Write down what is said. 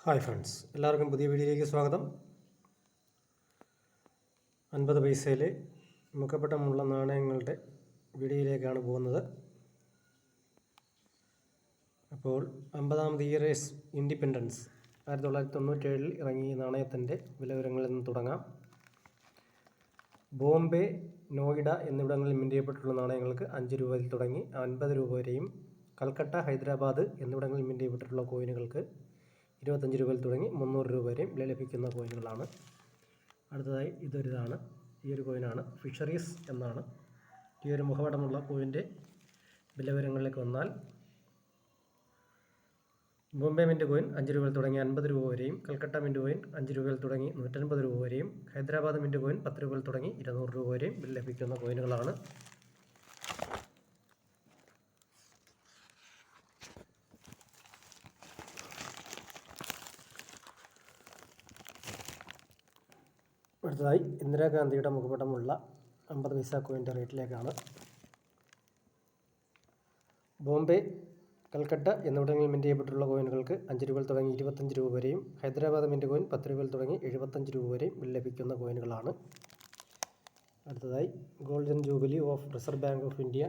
Hi friends, എല്ലാവർക്കും പുതിയ വീഡിയോയിലേക്ക് സ്വാഗതം. 50 പൈസയിലെ മുഖപ്പട്ടമുള്ള നാണയങ്ങളുടെ വീഡിയോയിലേക്കാണ് പോകുന്നത്. അപ്പോൾ 50ാമത് ഇയറേഴ്സ് ഇൻഡിപെൻഡൻസ് 1997 ഇറങ്ങിയ നാണയത്തിൻ്റെ വിലവിവരങ്ങളിൽ നിന്ന് തുടങ്ങാം. ബോംബെ, നോയിഡ എന്നിവിടങ്ങളിൽ മിന്റ് ചെയ്യപ്പെട്ടുള്ള നാണയങ്ങൾക്ക് 5 രൂപയിൽ തുടങ്ങി 50 രൂപ വരെയും, കൽക്കട്ട, ഹൈദരാബാദ് എന്നിവിടങ്ങളിൽ മിന്റ് ചെയ്യപ്പെട്ടിട്ടുള്ള കോയിനുകൾക്ക് 25 രൂപയിൽ തുടങ്ങി 300 രൂപ വരെയും ലഭിക്കുന്ന കോയിനുകളാണ്. അടുത്തതായി ഈ ഒരു കോയിനാണ്. ഫിഷറീസ് എന്നാണ്. ഈ ഒരു മുഖപടമുള്ള കോയിൻ്റെ വിലവിവരങ്ങളിലേക്ക് വന്നാൽ, ബോംബെ മിൻറ്റ് കോയിൻ 5 രൂപയിൽ തുടങ്ങി 50 രൂപ വരെയും, കൽക്കട്ട മിൻറ്റ് കോയിൻ 5 രൂപയിൽ തുടങ്ങി 150 രൂപ വരെയും, ഹൈദരാബാദ് മിൻറ്റ് കോയിൻ 10 രൂപയിൽ തുടങ്ങി 200 രൂപ വരെയും ലഭിക്കുന്ന കോയിനുകളാണ്. അടുത്തതായി ഇന്ദിരാഗാന്ധിയുടെ മുഖപടമുള്ള 50 പൈസ കോയിൻ്റെ റേറ്റിലേക്കാണ്. ബോംബെ, കൽക്കട്ട എന്നിവിടങ്ങളിൽ മിന്റ് ചെയ്യപ്പെട്ടുള്ള കോയിനുകൾക്ക് 5 രൂപയിൽ തുടങ്ങി 25 രൂപ വരെയും, ഹൈദരാബാദ് മിൻറ്റ് കോയിൻ 10 രൂപയിൽ തുടങ്ങി 75 രൂപ വരെയും ലഭിക്കുന്ന കോയിനുകളാണ്. അടുത്തതായി golden jubilee of reserve bank of India